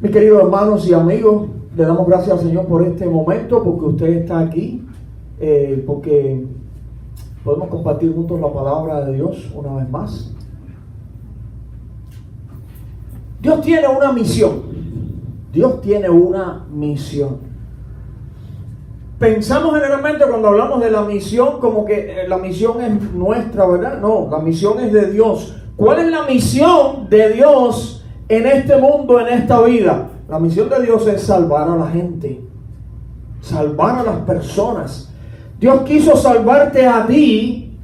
Mis queridos hermanos y amigos, le damos gracias al Señor por este momento, porque usted está aquí, porque podemos compartir juntos la palabra de Dios una vez más. Dios tiene una misión. Dios tiene una misión. Pensamos generalmente cuando hablamos de la misión como que la misión es nuestra, ¿verdad? No, la misión es de Dios. ¿Cuál es la misión de Dios en este mundo, en esta vida? La misión de Dios es salvar a la gente, salvar a las personas. Dios quiso salvarte a ti,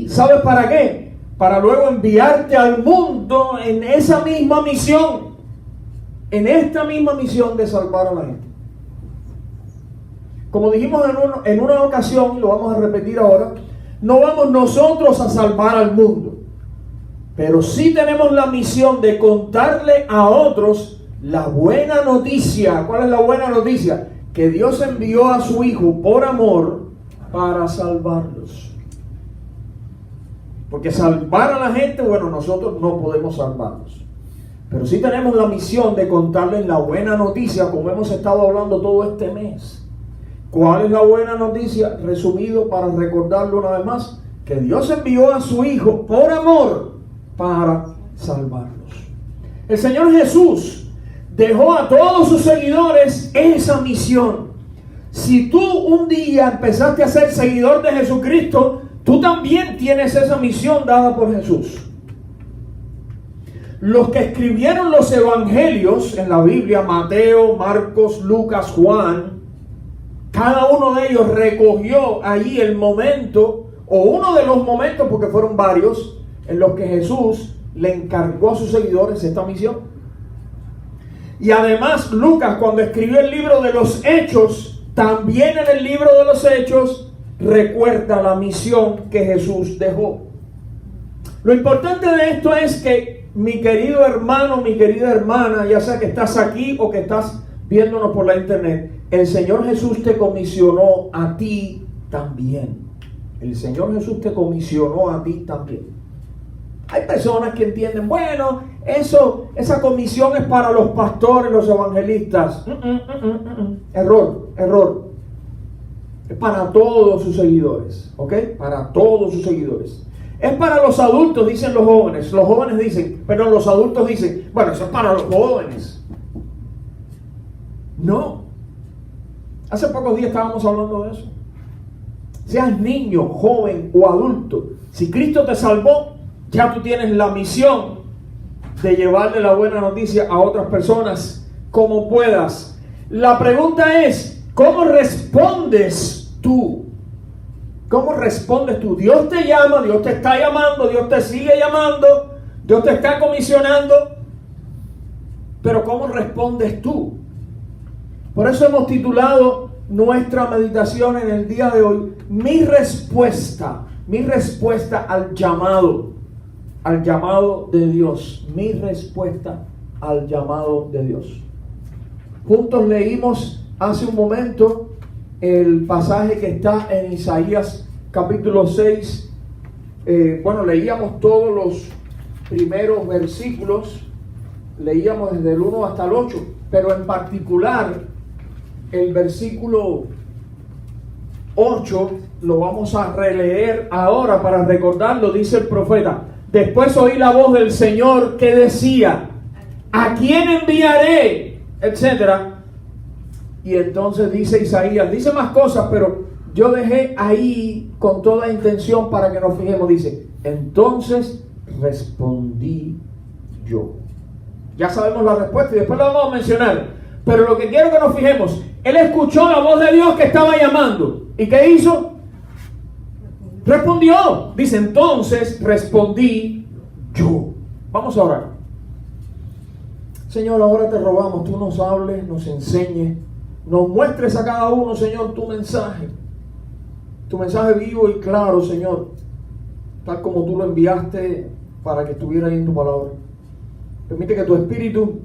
¿sabes para qué? Para luego enviarte al mundo en esa misma misión, en esta misma misión de salvar a la gente. Como dijimos en una ocasión, y lo vamos a repetir ahora, no vamos nosotros a salvar al mundo, pero sí tenemos la misión de contarle a otros la buena noticia. ¿Cuál es la buena noticia? Que Dios envió a su Hijo por amor para salvarlos. Porque salvar a la gente, bueno, nosotros no podemos salvarlos, pero sí tenemos la misión de contarles la buena noticia, como hemos estado hablando todo este mes. ¿Cuál es la buena noticia? Resumido para recordarlo una vez más, que Dios envió a su Hijo por amor para salvarlos. El Señor Jesús dejó a todos sus seguidores esa misión. Si tú un día empezaste a ser seguidor de Jesucristo, tú también tienes esa misión dada por Jesús. Los que escribieron los evangelios en la Biblia, Mateo, Marcos, Lucas, Juan, cada uno de ellos recogió allí el momento, o uno de los momentos, porque fueron varios, en los que Jesús le encargó a sus seguidores esta misión. Y además Lucas, cuando escribió el libro de los Hechos, también en el libro de los Hechos recuerda la misión que Jesús dejó. Lo importante de esto es que, mi querido hermano, mi querida hermana, ya sea que estás aquí o que estás viéndonos por la internet, el Señor Jesús te comisionó a ti también. El Señor Jesús te comisionó a ti también. Hay personas que entienden, bueno, esa comisión es para los pastores, los evangelistas. Error. Es para todos sus seguidores, ¿ok? Para todos sus seguidores. Es para los adultos, dicen los jóvenes. Los jóvenes dicen, pero los adultos dicen, bueno, eso es para los jóvenes. No. Hace pocos días estábamos hablando de eso. Seas niño, joven o adulto, si Cristo te salvó, ya tú tienes la misión de llevarle la buena noticia a otras personas como puedas. La pregunta es, ¿cómo respondes tú? ¿Cómo respondes tú? Dios te llama, Dios te está llamando, Dios te sigue llamando, Dios te está comisionando, pero ¿cómo respondes tú? Por eso hemos titulado nuestra meditación en el día de hoy, mi respuesta al llamado de Dios, mi respuesta al llamado de Dios. Juntos leímos hace un momento el pasaje que está en Isaías capítulo 6. Leíamos todos los primeros versículos, leíamos desde el 1 hasta el 8, pero en particular el versículo 8 lo vamos a releer ahora para recordarlo. Dice el profeta: después oí la voz del Señor que decía, ¿a quién enviaré? Etcétera. Y entonces dice Isaías, dice más cosas, pero yo dejé ahí con toda intención para que nos fijemos. Dice, entonces respondí yo. Ya sabemos la respuesta y después la vamos a mencionar, pero lo que quiero que nos fijemos, él escuchó la voz de Dios que estaba llamando. ¿Y qué hizo? Respondió. Dice, entonces respondí yo. Vamos a orar. Señor, ahora te rogamos, tú nos hables, nos enseñes, nos muestres a cada uno, Señor, tu mensaje vivo y claro, Señor, tal como tú lo enviaste para que estuviera ahí en tu palabra. Permite que tu Espíritu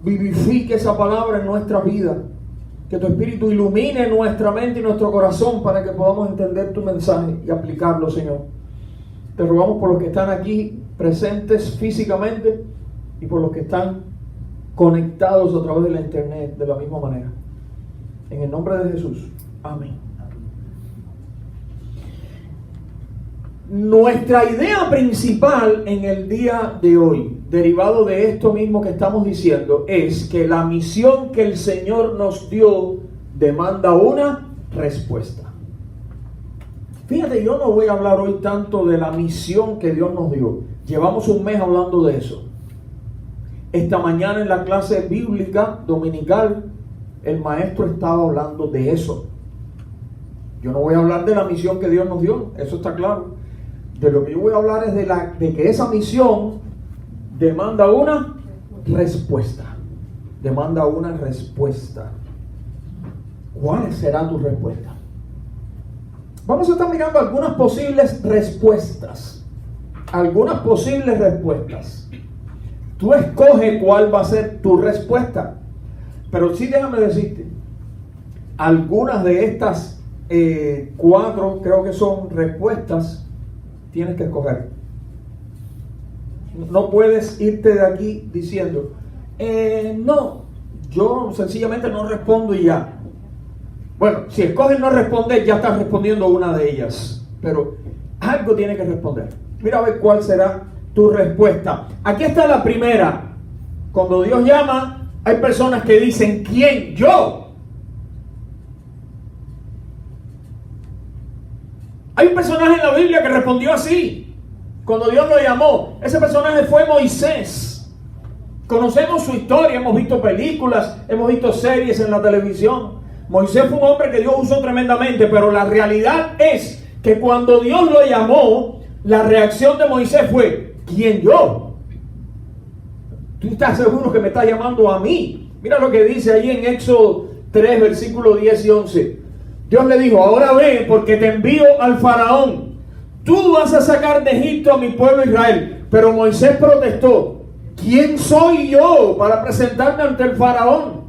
vivifique esa palabra en nuestra vida, que tu Espíritu ilumine nuestra mente y nuestro corazón para que podamos entender tu mensaje y aplicarlo, Señor. Te rogamos por los que están aquí presentes físicamente y por los que están conectados a través de la internet de la misma manera. En el nombre de Jesús. Amén. Nuestra idea principal en el día de hoy, derivado de esto mismo que estamos diciendo, es que la misión que el Señor nos dio demanda una respuesta. Fíjate, yo no voy a hablar hoy tanto de la misión que Dios nos dio. Llevamos un mes hablando de eso. Esta mañana en la clase bíblica dominical, el maestro estaba hablando de eso. Yo no voy a hablar de la misión que Dios nos dio, eso está claro. De lo que yo voy a hablar es de que esa misión demanda una respuesta. Demanda una respuesta. ¿Cuál será tu respuesta? Vamos a estar mirando algunas posibles respuestas. Algunas posibles respuestas. Tú escoges cuál va a ser tu respuesta. Pero sí, déjame decirte, algunas de estas 4, creo que son respuestas, tienes que escoger. No puedes irte de aquí diciendo, no, yo sencillamente no respondo y ya. Bueno, si escoges no responder, ya estás respondiendo una de ellas. Pero algo tienes que responder. Mira a ver cuál será tu respuesta. Aquí está la primera. Cuando Dios llama, hay personas que dicen, ¿quién? Yo. Hay un personaje en la Biblia que respondió así cuando Dios lo llamó. Ese personaje fue Moisés. Conocemos su historia, hemos visto películas, hemos visto series en la televisión. Moisés fue un hombre que Dios usó tremendamente, pero la realidad es que cuando Dios lo llamó, la reacción de Moisés fue, ¿quién yo? ¿Tú estás seguro que me estás llamando a mí? Mira lo que dice ahí en Éxodo 3, versículos 10 y 11. Dios le dijo, ahora ve, porque te envío al faraón. Tú vas a sacar de Egipto a mi pueblo Israel. Pero Moisés protestó, ¿quién soy yo para presentarme ante el faraón?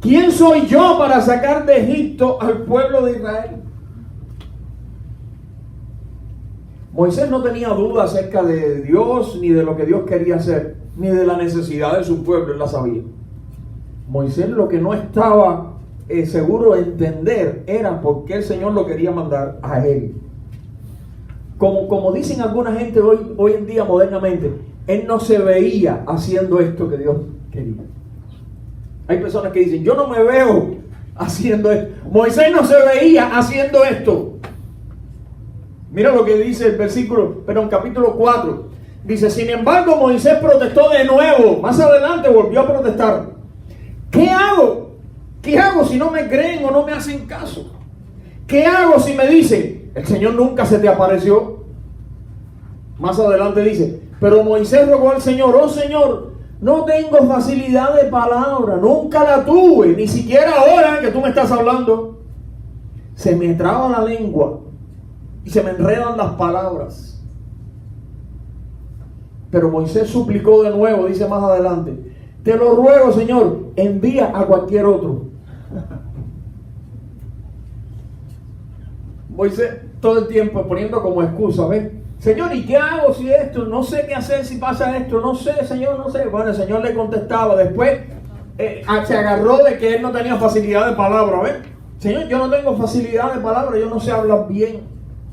¿Quién soy yo para sacar de Egipto al pueblo de Israel? Moisés no tenía duda acerca de Dios, ni de lo que Dios quería hacer, ni de la necesidad de su pueblo, él la sabía. Moisés lo que no estaba seguro de entender era por qué el Señor lo quería mandar a él. Como dicen alguna gente hoy en día modernamente, él no se veía haciendo esto que Dios quería. Hay personas que dicen, yo no me veo haciendo esto. Moisés no se veía haciendo esto. Mira lo que dice el versículo, pero en capítulo 4. Dice, sin embargo, Moisés protestó de nuevo. Más adelante volvió a protestar. ¿Qué hago? ¿Qué hago si no me creen o no me hacen caso? ¿Qué hago si me dicen, el Señor nunca se te apareció? Más adelante dice, pero Moisés rogó al Señor, oh Señor, no tengo facilidad de palabra, nunca la tuve, ni siquiera ahora que tú me estás hablando. Se me traba la lengua y se me enredan las palabras. Pero Moisés suplicó de nuevo, dice más adelante, te lo ruego, Señor, envía a cualquier otro. Moisés todo el tiempo poniendo como excusa, ¿ves? Señor, ¿y qué hago si esto? No sé qué hacer si pasa esto. No sé, Señor, no sé. Bueno, el Señor le contestaba. Después se agarró de que él no tenía facilidad de palabra, ¿ves? Señor, yo no tengo facilidad de palabra, yo no sé hablar bien.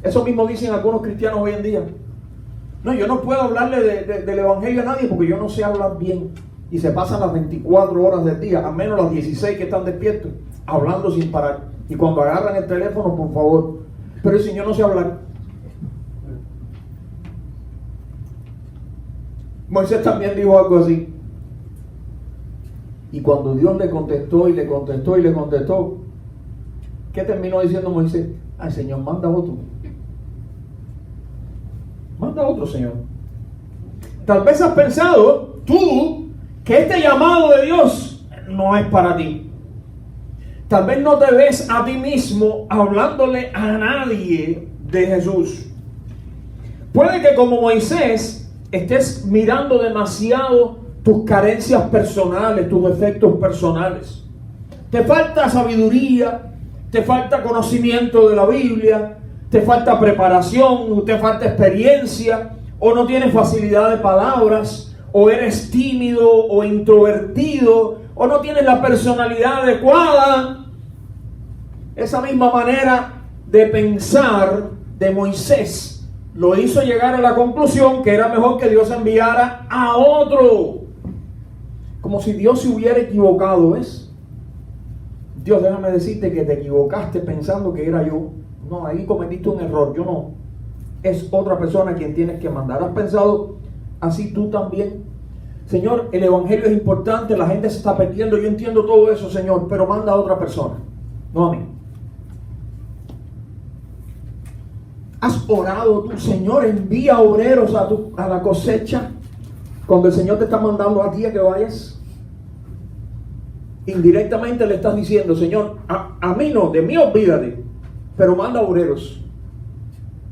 Eso mismo dicen algunos cristianos hoy en día. No, yo no puedo hablarle del evangelio a nadie porque yo no sé hablar bien. Y se pasan las 24 horas del día, al menos las 16 que están despiertos, hablando sin parar. Y cuando agarran el teléfono, por favor. Pero el Señor no sé hablar. Moisés también dijo algo así. Y cuando Dios le contestó y le contestó y le contestó, ¿qué terminó diciendo Moisés? Ay, Señor, manda otro. Manda otro, Señor. Tal vez has pensado tú que este llamado de Dios no es para ti. Tal vez no te ves a ti mismo hablándole a nadie de Jesús. Puede que como Moisés estés mirando demasiado tus carencias personales, tus defectos personales. Te falta sabiduría, te falta conocimiento de la Biblia, te falta preparación, te falta experiencia, o no tienes facilidad de palabras, o eres tímido o introvertido, o no tienes la personalidad adecuada. Esa misma manera de pensar de Moisés lo hizo llegar a la conclusión que era mejor que Dios enviara a otro. Como si Dios se hubiera equivocado, ¿ves? Dios, déjame decirte que te equivocaste pensando que era yo. No, ahí cometiste un error, yo no. Es otra persona quien tienes que mandar. ¿Has pensado así tú también? Señor, el evangelio es importante, la gente se está perdiendo, yo entiendo todo eso, Señor, pero manda a otra persona, no a mí. ¿Has orado tú, Señor, envía obreros a la cosecha cuando el Señor te está mandando a ti a que vayas? Indirectamente le estás diciendo, Señor, a mí no, de mí olvídate, pero manda obreros.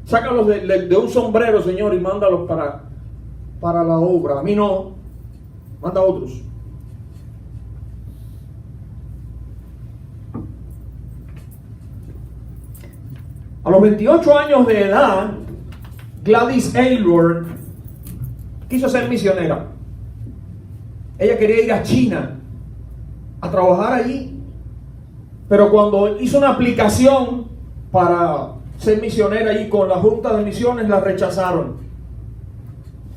Sácalos de un sombrero, Señor, y mándalos para la obra. A mí no, manda a otros. A los 28 años de edad, Gladys Aylward quiso ser misionera. Ella quería ir a China a trabajar allí, pero cuando hizo una aplicación para ser misionera allí con la Junta de Misiones, la rechazaron.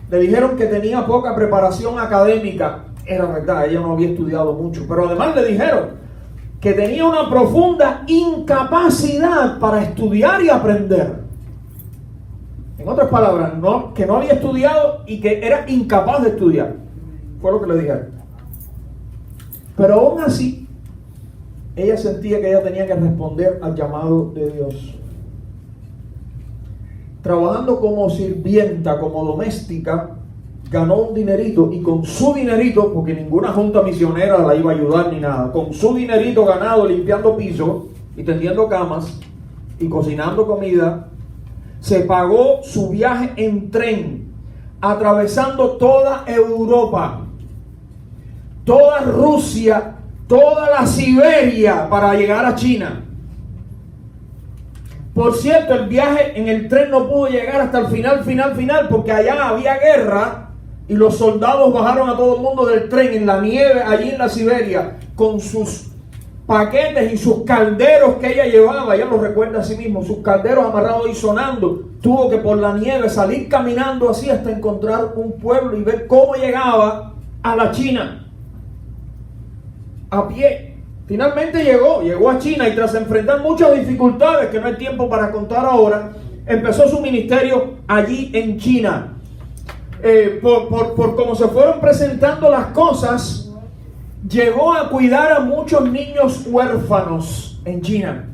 Le dijeron que tenía poca preparación académica. Era verdad, ella no había estudiado mucho, pero además le dijeron que tenía una profunda incapacidad para estudiar y aprender. En otras palabras, que no había estudiado y que era incapaz de estudiar. Fue lo que le dijeron. Pero aún así, ella sentía que ella tenía que responder al llamado de Dios. Trabajando como sirvienta, como doméstica, ganó un dinerito, y con su dinerito, porque ninguna junta misionera la iba a ayudar ni nada, con su dinerito ganado limpiando pisos y tendiendo camas y cocinando comida, se pagó su viaje en tren, atravesando toda Europa, toda Rusia, toda la Siberia para llegar a China. Por cierto, el viaje en el tren no pudo llegar hasta el final, porque allá había guerra y los soldados bajaron a todo el mundo del tren en la nieve, allí en la Siberia, con sus paquetes y sus calderos que ella llevaba. Ella lo recuerda a sí mismo, sus calderos amarrados y sonando. Tuvo que por la nieve salir caminando así hasta encontrar un pueblo y ver cómo llegaba a la China. A pie. Finalmente llegó a China, y tras enfrentar muchas dificultades que no hay tiempo para contar ahora, empezó su ministerio allí en China. Por cómo se fueron presentando las cosas, llegó a cuidar a muchos niños huérfanos en China.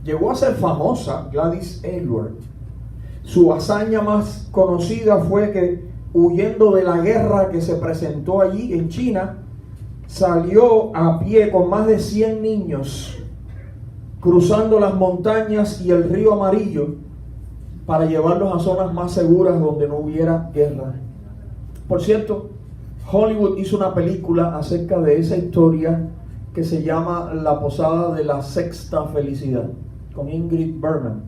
Llegó a ser famosa Gladys Aylward. Su hazaña más conocida fue que, huyendo de la guerra que se presentó allí en China, salió a pie con más de 100 niños, cruzando las montañas y el río Amarillo, para llevarlos a zonas más seguras donde no hubiera guerra. Por cierto, Hollywood hizo una película acerca de esa historia que se llama La Posada de la Sexta Felicidad, con Ingrid Bergman.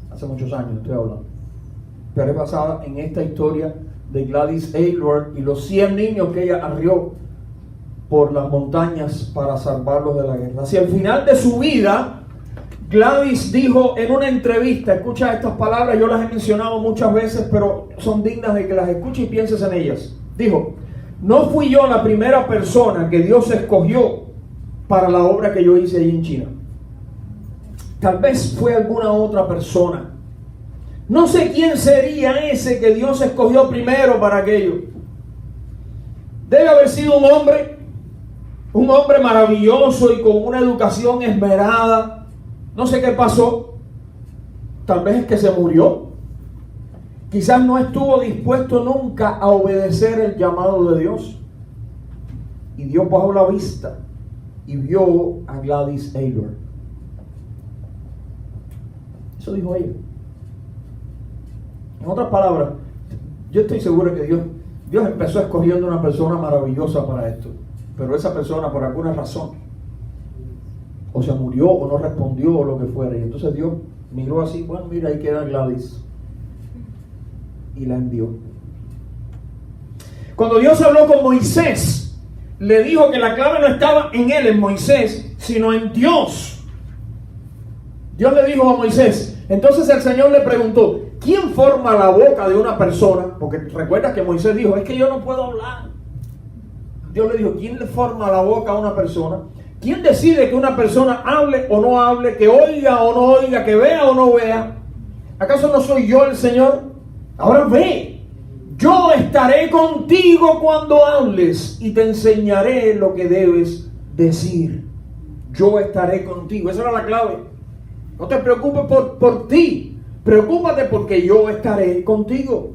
Hace muchos años estoy hablando, pero es basada en esta historia de Gladys Aylward y los 100 niños que ella arrió por las montañas para salvarlos de la guerra. Hacia el final de su vida, Gladys dijo en una entrevista, escucha estas palabras, yo las he mencionado muchas veces, pero son dignas de que las escuches y pienses en ellas. Dijo: no fui yo la primera persona que Dios escogió para la obra que yo hice allí en China. Tal vez fue alguna otra persona. No sé quién sería ese que Dios escogió primero para aquello. Debe haber sido un hombre maravilloso y con una educación esmerada. No sé qué pasó. Tal vez es que se murió. Quizás no estuvo dispuesto nunca a obedecer el llamado de Dios. Y Dios bajó la vista y vio a Gladys Aylward. Eso dijo ella. En otras palabras, yo estoy seguro que Dios empezó escogiendo una persona maravillosa para esto. Pero esa persona, por alguna razón, o se murió o no respondió o lo que fuera. Y entonces Dios miró así, bueno, mira, ahí queda Gladys. Y la envió. Cuando Dios habló con Moisés, le dijo que la clave no estaba en él, en Moisés, sino en Dios. Dios le dijo a Moisés, entonces el Señor le preguntó, ¿quién forma la boca de una persona? Porque recuerda que Moisés dijo, es que yo no puedo hablar. Dios le dijo, ¿quién le forma la boca a una persona? ¿Quién decide que una persona hable o no hable, que oiga o no oiga, que vea o no vea? ¿Acaso no soy yo el Señor? Ahora ve, yo estaré contigo cuando hables y te enseñaré lo que debes decir. Yo estaré contigo. Esa era la clave. No te preocupes por ti. Preocúpate porque yo estaré contigo.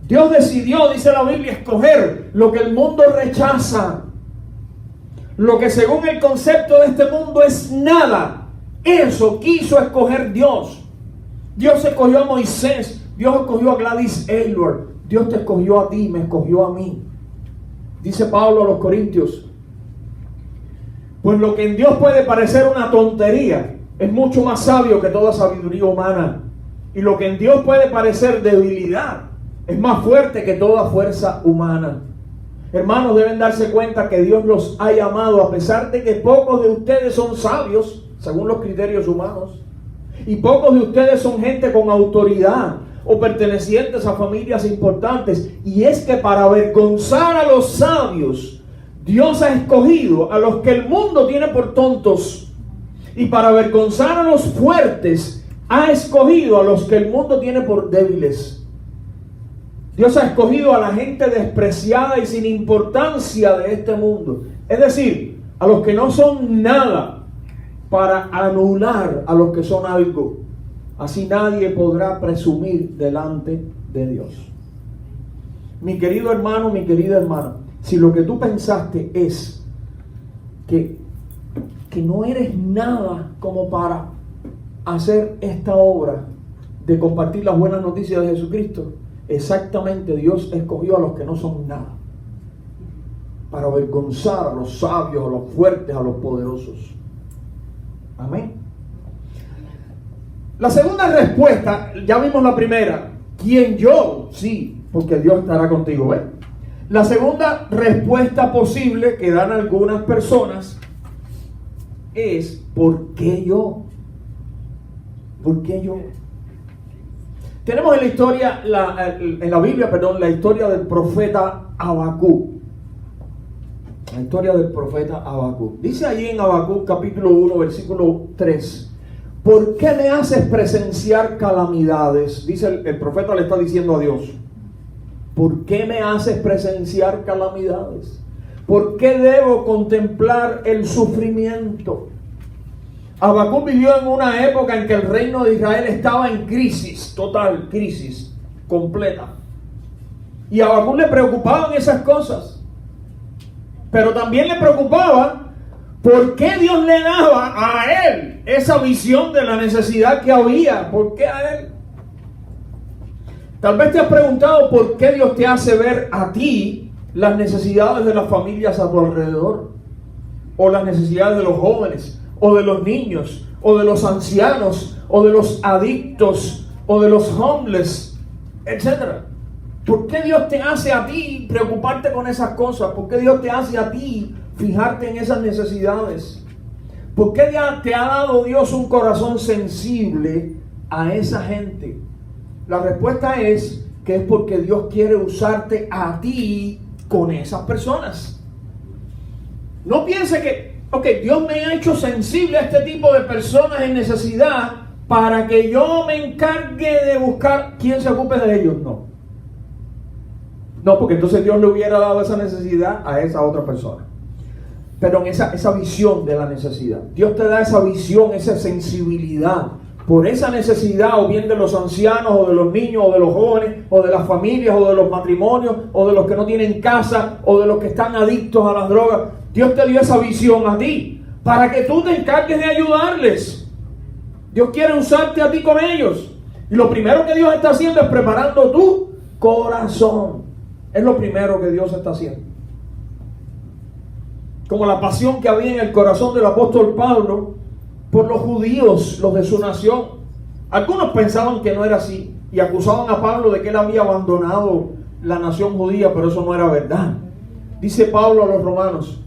Dios decidió, dice la Biblia, escoger lo que el mundo rechaza. Lo que según el concepto de este mundo es nada. Eso quiso escoger Dios. Dios escogió a Moisés. Dios escogió a Gladys Aylward. Dios te escogió a ti, me escogió a mí. Dice Pablo a los Corintios, pues lo que en Dios puede parecer una tontería es mucho más sabio que toda sabiduría humana. Y lo que en Dios puede parecer debilidad es más fuerte que toda fuerza humana. Hermanos, deben darse cuenta que Dios los ha llamado a pesar de que pocos de ustedes son sabios, según los criterios humanos. Y pocos de ustedes son gente con autoridad o pertenecientes a familias importantes. Y es que para avergonzar a los sabios, Dios ha escogido a los que el mundo tiene por tontos. Y para avergonzar a los fuertes, ha escogido a los que el mundo tiene por débiles. Dios ha escogido a la gente despreciada y sin importancia de este mundo. Es decir, a los que no son nada, para anular a los que son algo. Así nadie podrá presumir delante de Dios. Mi querido hermano, mi querida hermana, si lo que tú pensaste es que no eres nada como para hacer esta obra de compartir las buenas noticias de Jesucristo, exactamente Dios escogió a los que no son nada para avergonzar a los sabios, a los fuertes, a los poderosos. Amén. La segunda respuesta, ya vimos la primera. ¿Quién yo? Sí, porque Dios estará contigo. ¿Ves? La segunda respuesta posible que dan algunas personas es ¿por qué yo? ¿Por qué yo? Tenemos en la historia, en la Biblia, la historia del profeta Habacuc. La historia del profeta Habacuc. Dice allí en Habacuc capítulo 1, versículo 3. ¿Por qué me haces presenciar calamidades? Dice el profeta, le está diciendo a Dios. ¿Por qué me haces presenciar calamidades? ¿Por qué debo contemplar el sufrimiento? Habacuc vivió en una época en que el reino de Israel estaba en crisis, total crisis, completa. Y a Habacuc le preocupaban esas cosas. Pero también le preocupaba por qué Dios le daba a él esa visión de la necesidad que había. ¿Por qué a él? Tal vez te has preguntado por qué Dios te hace ver a ti las necesidades de las familias a tu alrededor, o las necesidades de los jóvenes, o de los niños, o de los ancianos, o de los adictos, o de los homeless, etc. ¿Por qué Dios te hace a ti preocuparte con esas cosas? ¿Por qué Dios te hace a ti fijarte en esas necesidades? ¿Por qué te ha dado Dios un corazón sensible a esa gente? La respuesta es que es porque Dios quiere usarte a ti con esas personas. No piense que Dios me ha hecho sensible a este tipo de personas en necesidad para que yo me encargue de buscar quién se ocupe de ellos. No, porque entonces Dios le hubiera dado esa necesidad a esa otra persona. Pero en esa visión de la necesidad, Dios te da esa visión, esa sensibilidad por esa necesidad, o bien de los ancianos, o de los niños, o de los jóvenes, o de las familias, o de los matrimonios, o de los que no tienen casa, o de los que están adictos a las drogas. Dios te dio esa visión a ti para que tú te encargues de ayudarles. Dios quiere usarte a ti con ellos. Y lo primero que Dios está haciendo es preparando tu corazón. Es lo primero que Dios está haciendo. Como la pasión que había en el corazón del apóstol Pablo por los judíos, los de su nación. Algunos pensaban que no era así y acusaban a Pablo de que él había abandonado la nación judía, pero eso no era verdad. Dice Pablo a los romanos: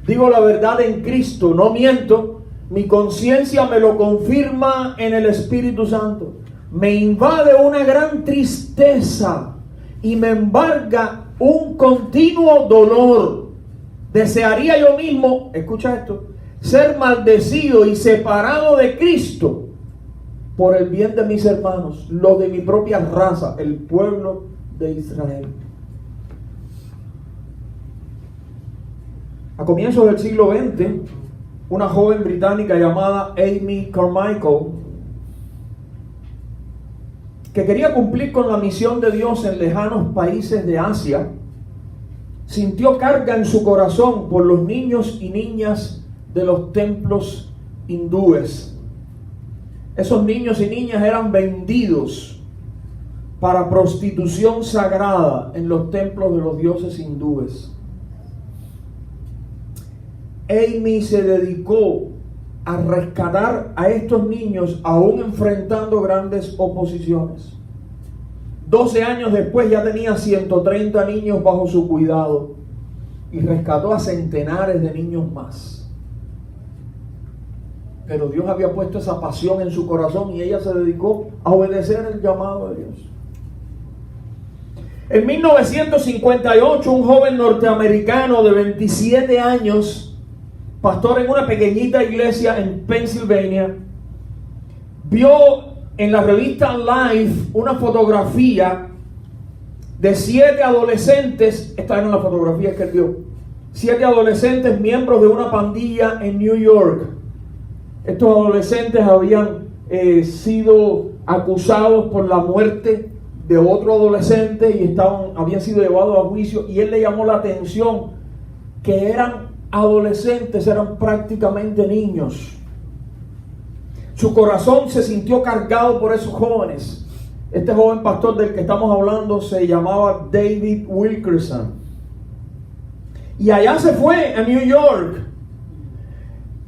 digo la verdad en Cristo, no miento, mi conciencia me lo confirma en el Espíritu Santo. Me invade una gran tristeza y me embarga un continuo dolor. Desearía yo mismo, escucha esto, ser maldecido y separado de Cristo por el bien de mis hermanos, los de mi propia raza, el pueblo de Israel. A comienzos del siglo XX, una joven británica llamada Amy Carmichael, que quería cumplir con la misión de Dios en lejanos países de Asia, sintió carga en su corazón por los niños y niñas de los templos hindúes. Esos niños y niñas eran vendidos para prostitución sagrada en los templos de los dioses hindúes. Amy se dedicó a rescatar a estos niños, aún enfrentando grandes oposiciones. 12 años después ya tenía 130 niños bajo su cuidado y rescató a centenares de niños más. Pero Dios había puesto esa pasión en su corazón y ella se dedicó a obedecer el llamado de Dios. En 1958, un joven norteamericano de 27 años, pastor en una pequeñita iglesia en Pensilvania, vio en la revista Life una fotografía de 7 adolescentes. Esta era la fotografía que él vio. 7 adolescentes miembros de una pandilla en New York. Estos adolescentes habían sido acusados por la muerte de otro adolescente y habían sido llevados a juicio, y él le llamó la atención que eran adolescentes, eran prácticamente niños. Su corazón se sintió cargado por esos jóvenes. Este joven pastor del que estamos hablando se llamaba David Wilkerson, y allá se fue a New York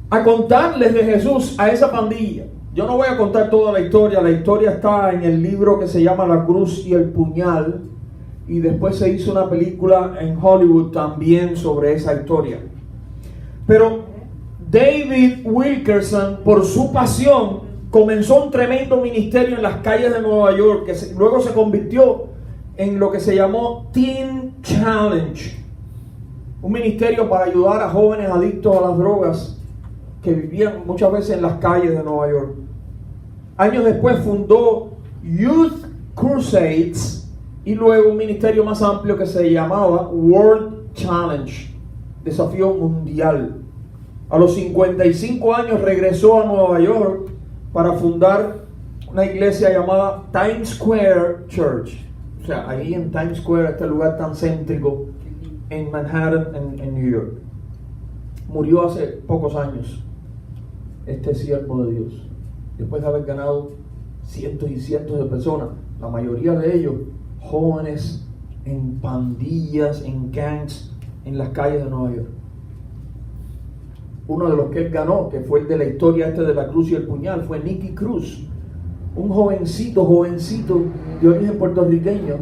a contarles de Jesús a esa pandilla. Yo no voy a contar toda la historia está en el libro que se llama La Cruz y el Puñal, y después se hizo una película en Hollywood también sobre esa historia. Pero David Wilkerson, por su pasión, comenzó un tremendo ministerio en las calles de Nueva York, que luego se convirtió en lo que se llamó Teen Challenge, un ministerio para ayudar a jóvenes adictos a las drogas que vivían muchas veces en las calles de Nueva York. Años después fundó Youth Crusades y luego un ministerio más amplio que se llamaba World Challenge, desafío mundial. A los 55 años regresó a Nueva York para fundar una iglesia llamada Times Square Church. O sea, ahí en Times Square, este lugar tan céntrico en Manhattan, en New York. Murió hace pocos años este siervo de Dios, después de haber ganado cientos y cientos de personas, la mayoría de ellos jóvenes en pandillas, en gangs, en las calles de Nueva York. Uno de los que él ganó, que fue el de la historia de La Cruz y el Puñal, fue Nicky Cruz, un jovencito de origen puertorriqueño,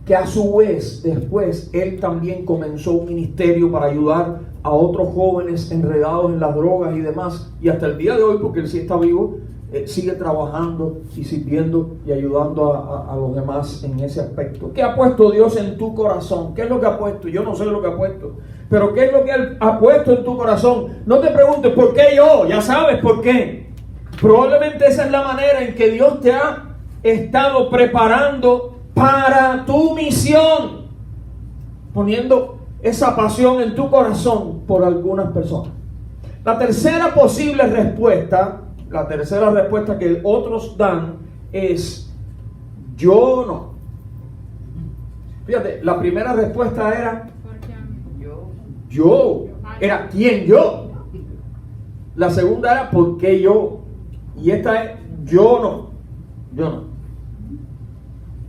que a su vez después él también comenzó un ministerio para ayudar a otros jóvenes enredados en las drogas y demás, y hasta el día de hoy, porque él sí está vivo, sigue trabajando y sirviendo y ayudando a los demás en ese aspecto. ¿Qué ha puesto Dios en tu corazón? ¿Qué es lo que ha puesto? Yo no sé lo que ha puesto, pero ¿qué es lo que Él ha puesto en tu corazón? No te preguntes ¿por qué yo? Ya sabes por qué. Probablemente esa es la manera en que Dios te ha estado preparando para tu misión, poniendo esa pasión en tu corazón por algunas personas. La tercera posible respuesta, la tercera respuesta que otros dan es: yo no. Fíjate, la primera respuesta era yo. Era ¿quién yo? La segunda era ¿por qué yo? Y esta es yo no. Yo no.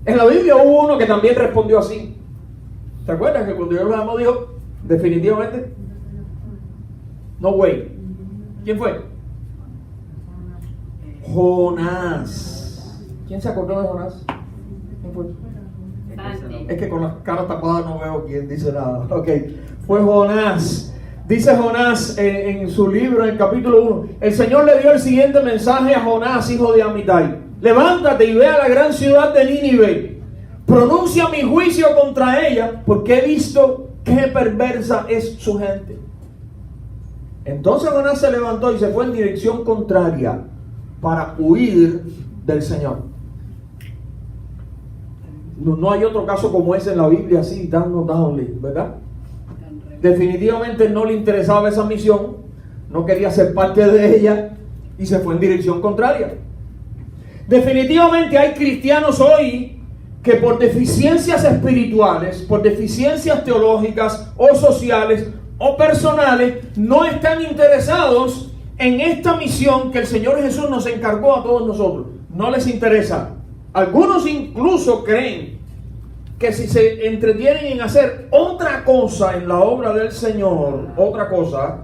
En la Biblia hubo uno que también respondió así. ¿Te acuerdas que cuando Dios lo llamó dijo definitivamente no way? ¿Quién fue? Jonás. ¿Quién se acordó de Jonás? ¿Quién fue? Es que con las caras tapadas no veo quién dice nada. Ok, fue Jonás. Dice Jonás en su libro, en el capítulo 1, el Señor le dio el siguiente mensaje a Jonás, hijo de Amitai: levántate y ve a la gran ciudad de Nínive, pronuncia mi juicio contra ella, porque he visto qué perversa es su gente. Entonces Jonás se levantó y se fue en dirección contraria para huir del Señor. No hay otro caso como ese en la Biblia, así tan notable, ¿verdad? Definitivamente no le interesaba esa misión, no quería ser parte de ella y se fue en dirección contraria. Definitivamente hay cristianos hoy que por deficiencias espirituales, por deficiencias teológicas o sociales o personales, no están interesados en esta misión que el Señor Jesús nos encargó a todos nosotros. No les interesa. Algunos incluso creen que si se entretienen en hacer otra cosa en la obra del Señor, otra cosa,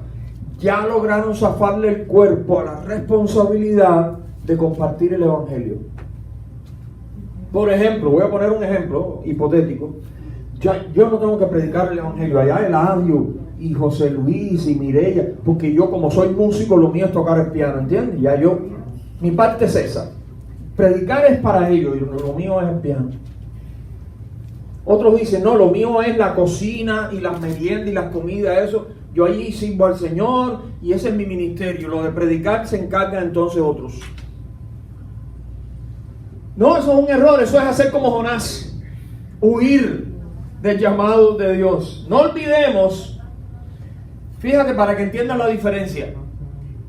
ya lograron zafarle el cuerpo a la responsabilidad de compartir el Evangelio. Por ejemplo, voy a poner un ejemplo hipotético. Yo no tengo que predicar el Evangelio. Allá Eladio y José Luis y Mireya, porque yo, como soy músico, lo mío es tocar el piano, ¿entiendes? Ya mi parte es esa. Predicar es para ellos y lo mío es el piano. Otros dicen, no, lo mío es la cocina y las meriendas y las comidas, eso. Yo allí sirvo al Señor y ese es mi ministerio. Lo de predicar se encargan entonces otros. No, eso es un error. Eso es hacer como Jonás, huir del llamado de Dios. No olvidemos, fíjate para que entiendan la diferencia,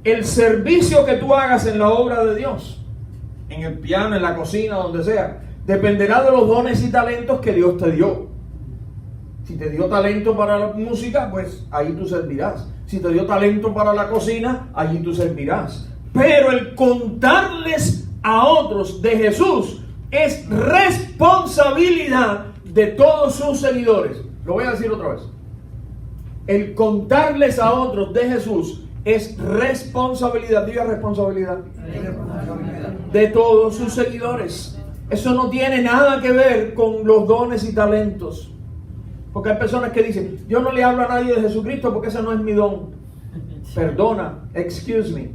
el servicio que tú hagas en la obra de Dios, en el piano, en la cocina, donde sea, dependerá de los dones y talentos que Dios te dio. Si te dio talento para la música, pues ahí tú servirás. Si te dio talento para la cocina, allí tú servirás. Pero el contarles a otros de Jesús es responsabilidad de todos sus seguidores. Lo voy a decir otra vez. El contarles a otros de Jesús es responsabilidad, diga responsabilidad, de todos sus seguidores. Eso no tiene nada que ver con los dones y talentos. Porque hay personas que dicen, yo no le hablo a nadie de Jesucristo porque ese no es mi don. Perdona, excuse me.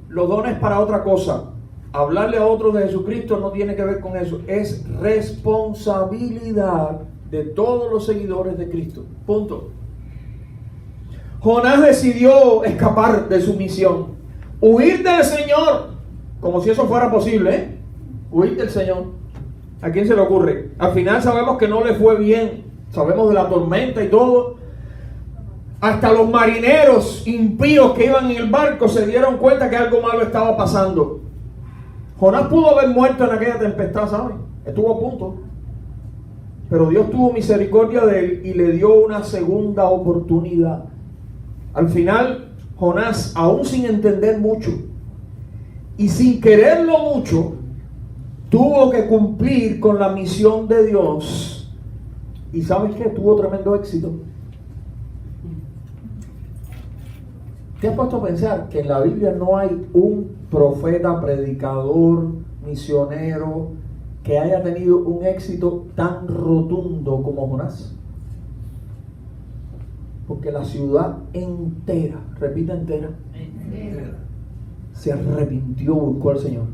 Los dones para otra cosa. Hablarle a otros de Jesucristo no tiene que ver con eso. Es responsabilidad de todos los seguidores de Cristo. Punto. Jonás decidió escapar de su misión. Huir del Señor. Como si eso fuera posible, ¿eh? Huir del Señor. ¿A quién se le ocurre? Al final sabemos que no le fue bien. Sabemos de la tormenta y todo. Hasta los marineros impíos que iban en el barco se dieron cuenta que algo malo estaba pasando. Jonás pudo haber muerto en aquella tempestad, ¿saben? Estuvo a punto. Pero Dios tuvo misericordia de él y le dio una segunda oportunidad. Al final, Jonás, aún sin entender mucho y sin quererlo mucho, tuvo que cumplir con la misión de Dios. ¿Y sabes qué? Tuvo tremendo éxito. ¿Te has puesto a pensar que en la Biblia no hay un profeta, predicador, misionero que haya tenido un éxito tan rotundo como Jonás? Porque la ciudad entera, repita entera, se arrepintió, buscó al Señor.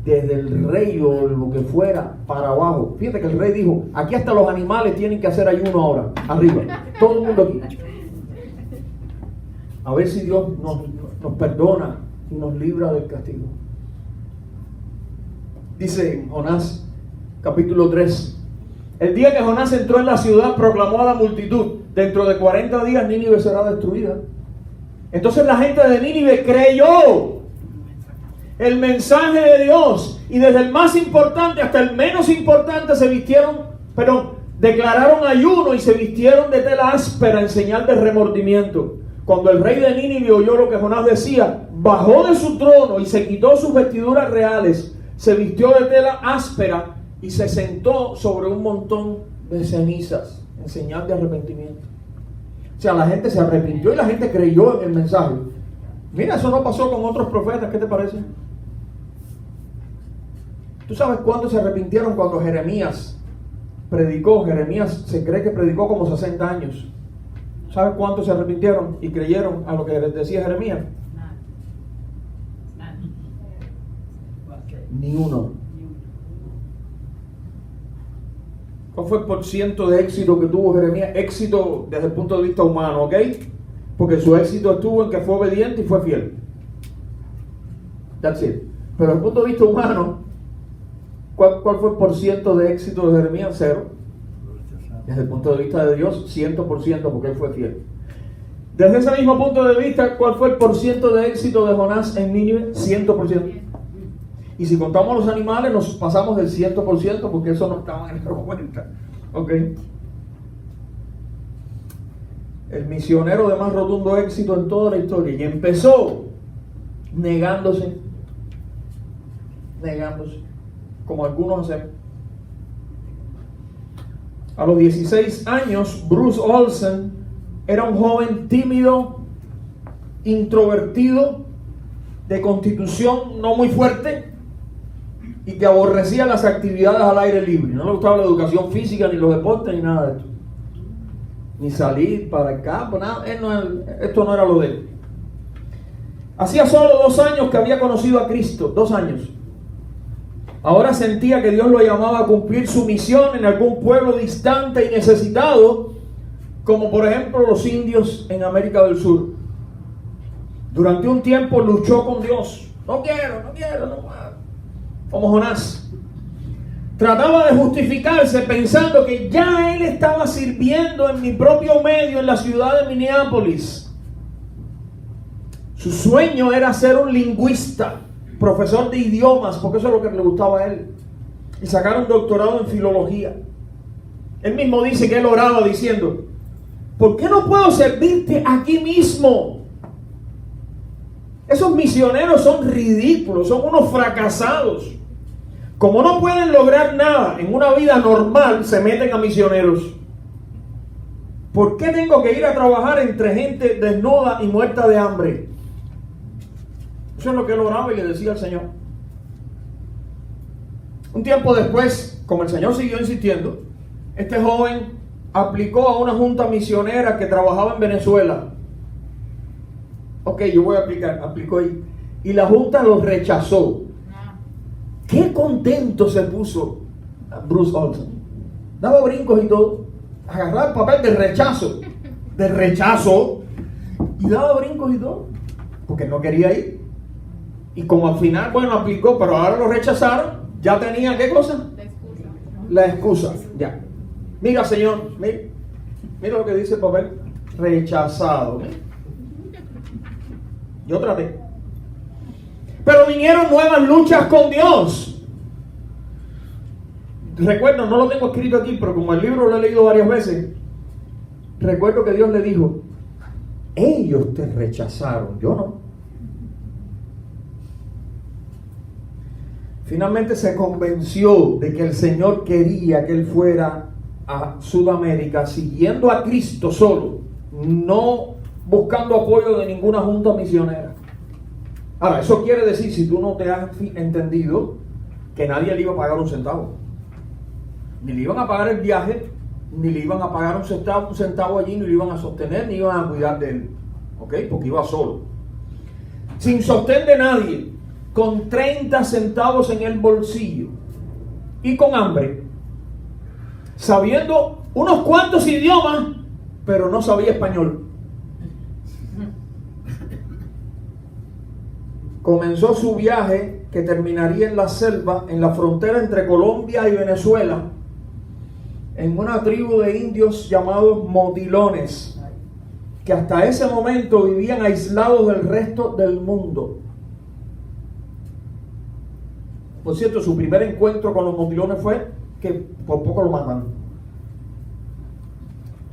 Desde el rey o lo que fuera para abajo. Fíjate que el rey dijo, aquí hasta los animales tienen que hacer ayuno ahora, arriba, todo el mundo aquí. A ver si Dios nos perdona y nos libra del castigo. Dice en Jonás, capítulo 3, el día que Jonás entró en la ciudad, proclamó a la multitud, dentro de 40 días Nínive será destruida. Entonces la gente de Nínive creyó el mensaje de Dios, y desde el más importante hasta el menos importante declararon ayuno y se vistieron de tela áspera en señal de remordimiento. Cuando el rey de Nínive oyó lo que Jonás decía, bajó de su trono y se quitó sus vestiduras reales, se vistió de tela áspera y se sentó sobre un montón de cenizas en señal de arrepentimiento. O sea, la gente se arrepintió y la gente creyó en el mensaje. Mira, eso no pasó con otros profetas, ¿qué te parece? ¿Tú sabes cuándo se arrepintieron? Cuando Jeremías predicó. Jeremías se cree que predicó como 60 años. ¿Sabes cuántos se arrepintieron y creyeron a lo que les decía Jeremías? Ni uno. ¿Cuál fue el porciento de éxito que tuvo Jeremías? Éxito desde el punto de vista humano, ¿ok? Porque su éxito estuvo en que fue obediente y fue fiel. That's it. Pero desde el punto de vista humano, ¿cuál fue el porciento de éxito de Jeremías? 0. Desde el punto de vista de Dios, 100%, porque él fue fiel. Desde ese mismo punto de vista, ¿cuál fue el porciento de éxito de Jonás en Nínive? 100%. Y si contamos los animales, nos pasamos del 100%, porque eso no estaba en la cuenta. ¿Ok? El misionero de más rotundo éxito en toda la historia. Y empezó negándose, como algunos hacemos. A los 16 años, Bruce Olsen era un joven tímido, introvertido, de constitución no muy fuerte, y que aborrecía las actividades al aire libre. No le gustaba la educación física, ni los deportes, ni nada de esto. Ni salir para el campo, nada. Esto no era lo de él. Hacía solo 2 años que había conocido a Cristo, 2 años. Ahora sentía que Dios lo llamaba a cumplir su misión en algún pueblo distante y necesitado, como por ejemplo los indios en América del Sur. Durante un tiempo luchó con Dios. No quiero, no. Como Jonás. Trataba de justificarse pensando que ya él estaba sirviendo en mi propio medio en la ciudad de Minneapolis. Su sueño era ser un lingüista, profesor de idiomas, porque eso es lo que le gustaba a él, y sacar un doctorado en filología. Él mismo dice que él oraba diciendo: ¿por qué no puedo servirte aquí mismo? Esos misioneros son ridículos, son unos fracasados. Como no pueden lograr nada en una vida normal, se meten a misioneros. ¿Por qué tengo que ir a trabajar entre gente desnuda y muerta de hambre? Eso es lo que él oraba y le decía al Señor. Un tiempo después, como el Señor siguió insistiendo, este joven aplicó a una junta misionera que trabajaba en Venezuela. Ok, yo voy a aplicar. Aplicó ahí. Y la junta lo rechazó. Qué contento se puso Bruce Olsen. Daba brincos y todo. Agarraba el papel de rechazo. Y daba brincos y todo. Porque no quería ir. Y como al final, bueno, aplicó, pero ahora lo rechazaron, ya tenía, ¿qué cosa? La excusa. Ya. Mira, Señor, mira lo que dice el papel. Rechazado. Yo traté. Pero vinieron nuevas luchas con Dios. Recuerdo, no lo tengo escrito aquí, pero como el libro lo he leído varias veces, recuerdo que Dios le dijo: ellos te rechazaron, yo no. Finalmente se convenció de que el Señor quería que él fuera a Sudamérica siguiendo a Cristo solo, no buscando apoyo de ninguna junta misionera. Ahora, eso quiere decir, si tú no te has entendido, que nadie le iba a pagar un centavo. Ni le iban a pagar el viaje, ni le iban a pagar un centavo allí, ni le iban a sostener, ni iban a cuidar de él. ¿Ok? Porque iba solo. Sin sostén de nadie, con 30 centavos en el bolsillo y con hambre, sabiendo unos cuantos idiomas, pero no sabía español. Comenzó su viaje, que terminaría en la selva, en la frontera entre Colombia y Venezuela, en una tribu de indios llamados motilones, que hasta ese momento vivían aislados del resto del mundo. Por cierto, su primer encuentro con los motilones fue que por poco lo mataron.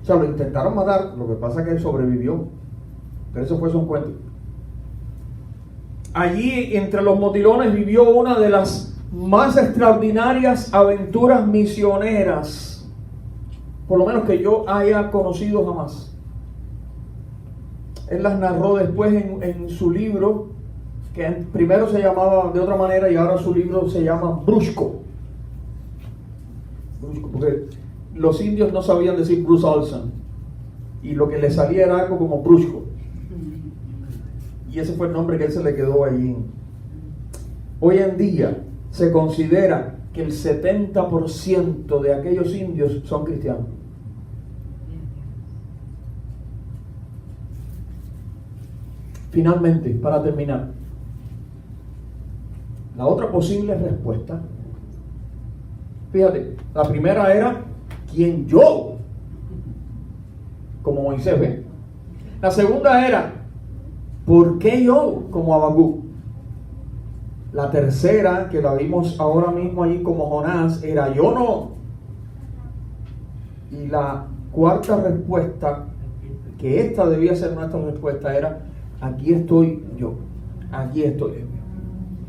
O sea, lo intentaron matar, lo que pasa es que él sobrevivió, pero eso fue su encuentro. Allí, entre los motilones, vivió una de las más extraordinarias aventuras misioneras, por lo menos que yo haya conocido jamás. Él las narró después en su libro, que primero se llamaba de otra manera y ahora su libro se llama Brusco. Brusco, porque los indios no sabían decir Bruce Olson y lo que le salía era algo como Brusco. Y ese fue el nombre que él se le quedó allí. Hoy en día se considera que el 70% de aquellos indios son cristianos. Finalmente, para terminar, la otra posible respuesta, fíjate, la primera era, ¿quién yo? Como Moisés, ¿ve? La segunda era, ¿por qué yo? Como Habacuc. La tercera, que la vimos ahora mismo allí como Jonás, era yo no. Y la cuarta respuesta, que esta debía ser nuestra respuesta, era, aquí estoy yo. Aquí estoy yo.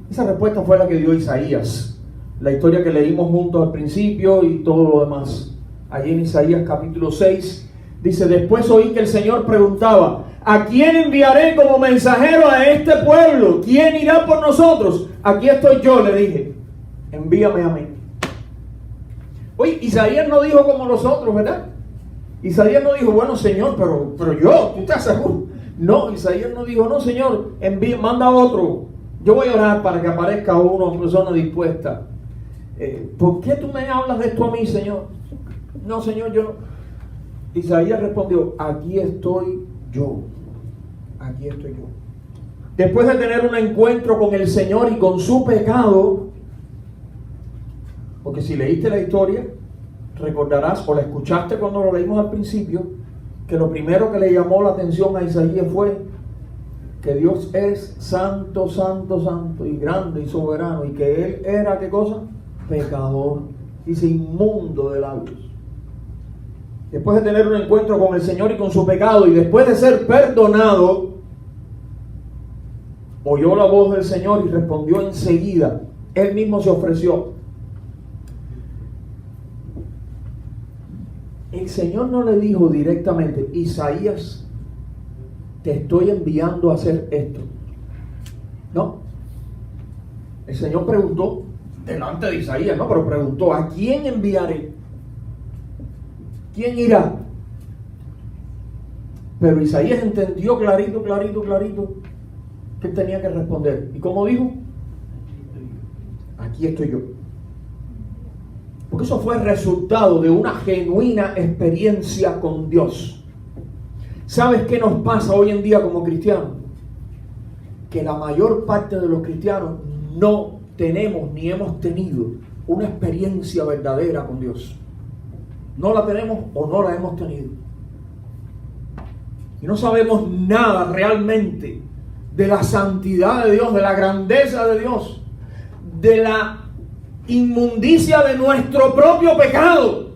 Esa respuesta fue la que dio Isaías. La historia que leímos juntos al principio y todo lo demás. Allí en Isaías capítulo 6, dice, después oí que el Señor preguntaba, ¿a quién enviaré como mensajero a este pueblo? ¿Quién irá por nosotros? Aquí estoy yo, le dije, envíame a mí. Oye, Isaías no dijo como los otros, ¿verdad? Isaías no dijo, bueno, Señor, pero yo, ¿tú estás seguro? No, Isaías no dijo, no, Señor, manda a otro. Yo voy a orar para que aparezca una persona dispuesta. ¿Por qué tú me hablas de esto a mí, Señor? No, Señor, yo no. Isaías respondió, aquí estoy yo. Aquí estoy yo. Después de tener un encuentro con el Señor y con su pecado, porque si leíste la historia, recordarás o la escuchaste cuando lo leímos al principio, que lo primero que le llamó la atención a Isaías fue que Dios es santo, santo, santo y grande y soberano, y que él era, ¿qué cosa? Pecador, dice, inmundo de labios. Después de tener un encuentro con el Señor y con su pecado, y después de ser perdonado, oyó la voz del Señor y respondió enseguida. Él mismo se ofreció. El Señor no le dijo directamente, Isaías, te estoy enviando a hacer esto. No. El Señor preguntó delante de Isaías, no, pero preguntó, ¿a quién enviaré? ¿Quién irá? Pero Isaías entendió clarito que él tenía que responder. ¿Y cómo dijo? Aquí estoy yo. Porque eso fue el resultado de una genuina experiencia con Dios. ¿Sabes qué nos pasa hoy en día como cristianos? Que la mayor parte de los cristianos no tenemos ni hemos tenido una experiencia verdadera con Dios. No la tenemos o no la hemos tenido. Y no sabemos nada realmente de la santidad de Dios, de la grandeza de Dios, de la inmundicia de nuestro propio pecado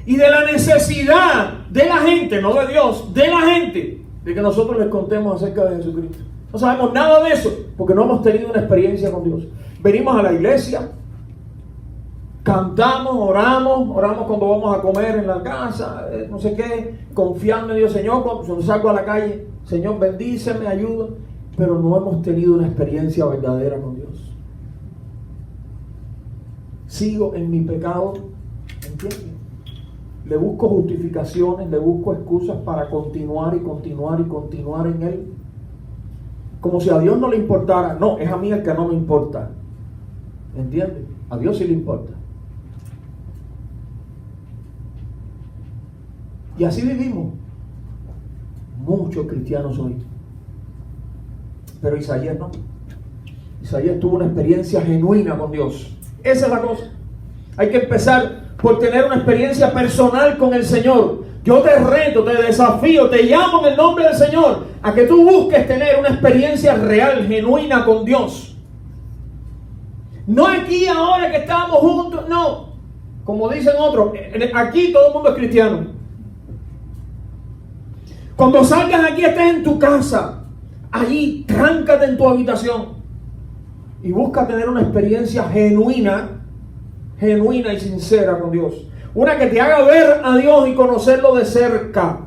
y de la necesidad de la gente, no de Dios, de la gente, de que nosotros les contemos acerca de Jesucristo. No sabemos nada de eso porque no hemos tenido una experiencia con Dios. Venimos a la iglesia, cantamos, oramos cuando vamos a comer en la casa, no sé qué, confiando en Dios. Señor, cuando salgo a la calle, Señor, bendíceme, ayuda, pero no hemos tenido una experiencia verdadera con Dios. Sigo en mi pecado, ¿entiendes? Le busco justificaciones, le busco excusas para continuar en él. Como si a Dios no le importara. No, es a mí el que no me importa. ¿Entiendes? A Dios sí le importa. Y así vivimos muchos cristianos hoy. Pero Isaías no. Isaías tuvo una experiencia genuina con Dios. Esa es la cosa. Hay que empezar por tener una experiencia personal con el Señor. Yo te reto, te desafío, te llamo en el nombre del Señor a que tú busques tener una experiencia real, genuina con Dios. No aquí ahora que estamos juntos, no. Como dicen otros, aquí todo el mundo es cristiano. Cuando salgas aquí, estés en tu casa, allí, tráncate en tu habitación y busca tener una experiencia genuina y sincera con Dios. Una que te haga ver a Dios y conocerlo de cerca.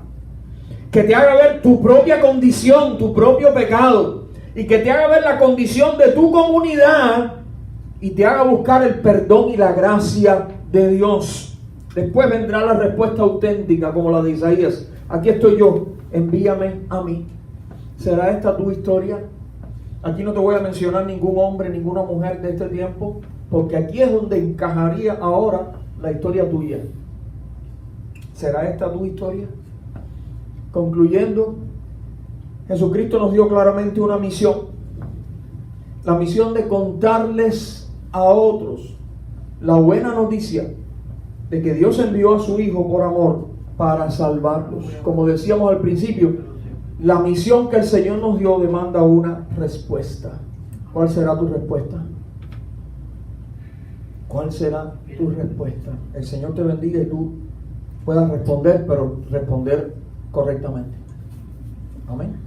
que te haga ver tu propia condición, tu propio pecado, y que te haga ver la condición de tu comunidad y te haga buscar el perdón y la gracia de Dios. Después vendrá la respuesta auténtica como la de Isaías: aquí estoy yo, envíame a mí. ¿Será esta tu historia? Aquí no te voy a mencionar ningún hombre, ninguna mujer de este tiempo, porque aquí es donde encajaría ahora la historia tuya. ¿Será esta tu historia? Concluyendo, Jesucristo nos dio claramente una misión. La misión de contarles a otros la buena noticia de que Dios envió a su Hijo por amor para salvarlos. Como decíamos al principio, la misión que el Señor nos dio demanda una respuesta. ¿Cuál será tu respuesta? ¿Cuál será tu respuesta? El Señor te bendiga y tú puedas responder, pero responder correctamente. Amén.